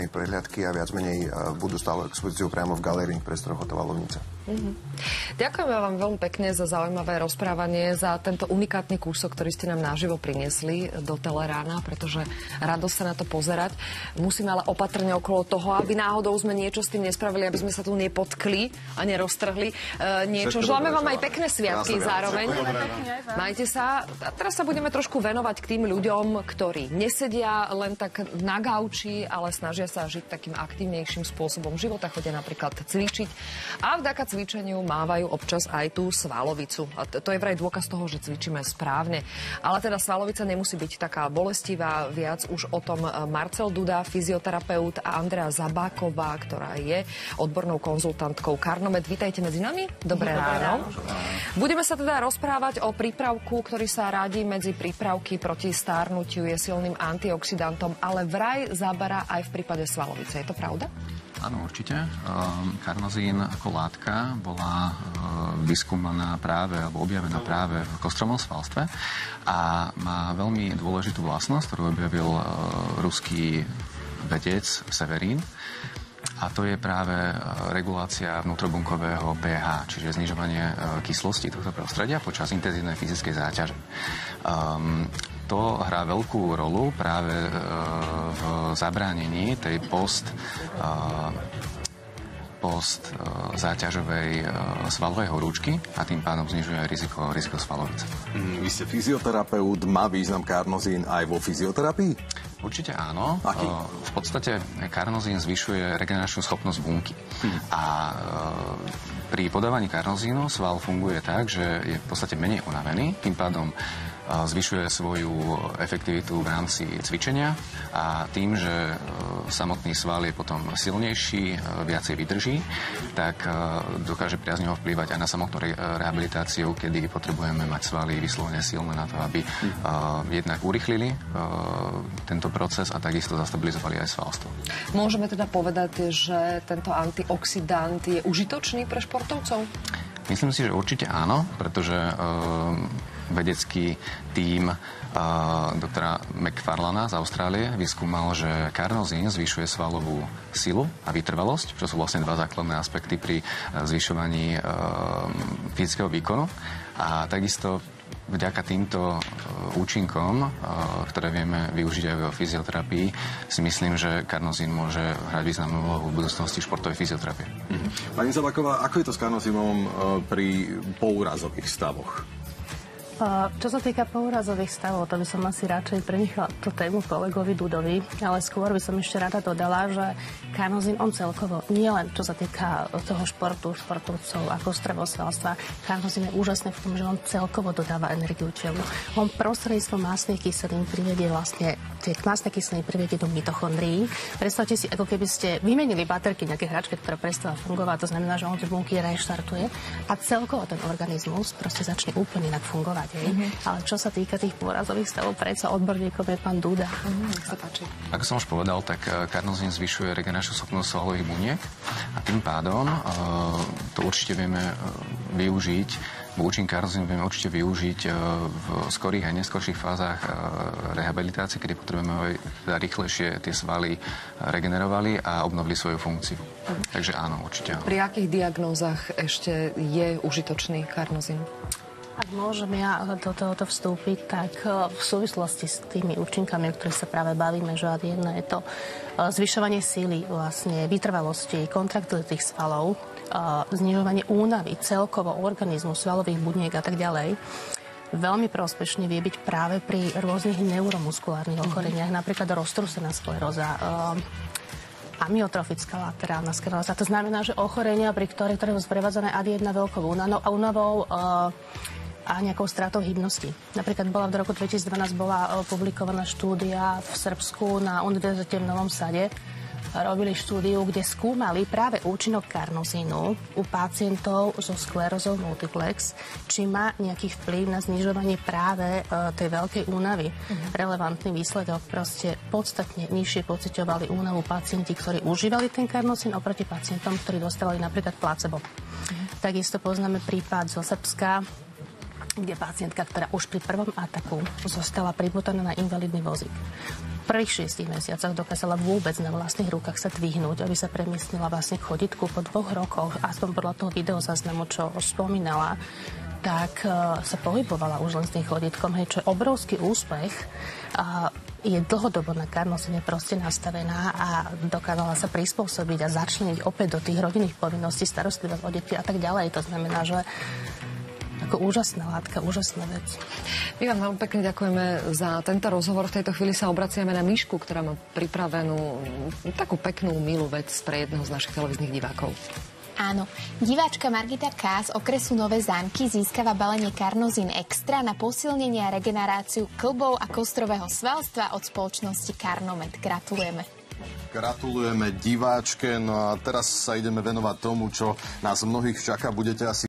menej prehliadky a viac menej budú stále expozíciu priamo v galerii v priestoroch hotela Lovnica. Ďakujeme vám veľmi pekne za zaujímavé rozprávanie, za tento unikátny kúsok, ktorý ste nám naživo priniesli do Telerána, pretože radosť sa na to pozerať. Musíme ale opatrne okolo toho, aby náhodou sme niečo s tým nespravili, aby sme sa tu nepotkli a neroztrhli niečo. Želáme vám aj pekné sviatky zároveň. Majte sa. A teraz sa budeme trošku venovať k tým ľuďom, ktorí nesedia len tak na gauči, ale snažia sa žiť takým aktívnejším spôsobom života, chodia napríklad cvičiť a vďaka cvičeniu mávajú občas aj tú svalovicu. A to je vraj dôkaz toho, že cvičíme správne. Ale teda svalovica nemusí byť taká bolestivá. Viac už o tom Marcel Duda, fyzioterapeut, a Andrea Zabáková, ktorá je odbornou konzultantkou Carnomed. Vítajte medzi nami. Dobré ráno. Budeme sa teda rozprávať o prípravku, ktorý sa radí medzi prípravky proti stárnutiu, je silným antioxidantom, ale vraj zabara aj v prípade svalovice. Je to pravda? Áno, určite. Karnozín ako látka bola vyskúmaná práve, alebo objavená práve v kostromom svalstve a má veľmi dôležitú vlastnosť, ktorú objavil ruský vedec Severín. A to je práve regulácia vnútrobunkového pH, čiže znižovanie kyslosti tohto prostredia počas intenzívnej fyzickej záťaže. To hrá veľkú rolu práve v zabránení tej záťažovej svalovej horúčky a tým pádom znižuje riziko svalovice. Vy ste fyzioterapeut, má význam karnozín aj vo fyzioterapii? Určite áno. Aký? V podstate karnozín zvyšuje regeneračnú schopnosť bunky. A pri podávaní karnozínu sval funguje tak, že je v podstate menej unavený, tým pádom zvyšuje svoju efektivitu v rámci cvičenia a tým, že samotný sval je potom silnejší, viacej vydrží, tak dokáže priaznivo vplývať aj na samotnú rehabilitáciu, kedy potrebujeme mať svaly vyslovene silné na to, aby jednak urýchlili tento proces a takisto zastabilizovali aj svalstvo. Môžeme teda povedať, že tento antioxidant je užitočný pre športovcov? Myslím si, že určite áno, pretože vedecký tím doktora McFarlana z Austrálie vyskúmal, že karnozín zvyšuje svalovú silu a vytrvalosť, čo sú vlastne dva základné aspekty pri zvyšovaní fyzického výkonu. A takisto vďaka týmto účinkom, ktoré vieme využiť aj vo fyzioterapii, si myslím, že karnozín môže hrať významnú úlohu v budúcnosti športovej fyzioterapie. Pani Zabáková, ako je to s karnozínom pri poúrazových stavoch? Čo sa týka poúrazových stavov, to by som asi radšej prenichala tú tému kolegovi Dudovi, ale skôr by som ešte rada dodala, že karnozín on celkovo, nie len čo sa týka toho športovcov a kostrového svalstva, karnozín je úžasný v tom, že on celkovo dodáva energiu telu. On prostredníctvom mastných kyselín privedie vlastne, tie mastné kyseliny privedie do mitochondrií. Predstavte si, ako keby ste vymenili baterky nejaké hračky, ktoré prestáva fungovať, to znamená, že on tie bunky reštartuje a celkovo ten organizmus proste začne úplne inak fungovať. Ale čo sa týka tých porazových stavov, predsa odborníkom je pán Duda. Nech sa páči. Ako som už povedal, tak karnozín zvyšuje regeneračnú schopnosť svalových buniek a tým pádom to určite vieme využiť, účinok karnozínu vieme určite využiť v skorých a neskorších fázach rehabilitácie, kedy potrebujeme rýchlejšie tie svaly regenerovali a obnovili svoju funkciu. Takže áno, určite áno. Pri akých diagnózach ešte je užitočný karnozín? Ak môžem ja do tohoto vstúpiť, tak v súvislosti s tými účinkami, o ktorých sa práve bavíme, že jedna je to zvyšovanie síly, vlastne vytrvalosti, kontraktility tých svalov, znižovanie únavy celkovo organizmu, svalových buniek a tak ďalej. Veľmi prospešne vie byť práve pri rôznych neuromuskulárnych ochoreniach, napríklad roztrúsená skleróza, amyotrofická laterálna skleróza. To znamená, že ochorenia, pri ktorých sú sprevádzané ad 1 veľkou únavou a nejakou stratou hybnosti. Napríklad v roku 2012 bola publikovaná štúdia v Srbsku na univerzite v Novom Sade. Robili štúdiu, kde skúmali práve účinok karnozínu u pacientov so sklerózou multiplex, či má nejaký vplyv na znižovanie práve tej veľkej únavy. Relevantný výsledok, proste podstatne nižšie pociťovali únavu pacienti, ktorí užívali ten karnozín oproti pacientom, ktorí dostávali napríklad placebo. Takisto poznáme prípad zo Srbska, kde pacientka, ktorá už pri prvom ataku zostala priputaná na invalidný vozík. prvých 6 mesiacoch dokázala vôbec na vlastných rukách sa dvihnúť, aby sa premiestnila vlastne k chodítku po 2 rokoch, aspoň podľa toho videozáznamu, čo spomínala, tak sa pohybovala už len s tým chodítkom, hej, čo je obrovský úspech. Je dlhodobo na karnosine proste nastavená a dokázala sa prispôsobiť a začleniť opäť do tých rodinných povinností, starostlivosť o deti a tak ďalej. To znamená, že ako úžasná látka, úžasná vec. My vám veľmi pekne ďakujeme za tento rozhovor. V tejto chvíli sa obraciame na Mišku, ktorá má pripravenú takú peknú, milú vec pre jedného z našich televíznych divákov. Áno, diváčka Margita K. z okresu Nové Zámky získava balenie Carnosin Extra na posilnenie a regeneráciu kĺbov a kostrového svalstva od spoločnosti Carnomed. Gratulujeme. Gratulujeme diváčke, no a teraz sa ideme venovať tomu, čo nás mnohých čaká. Budete asi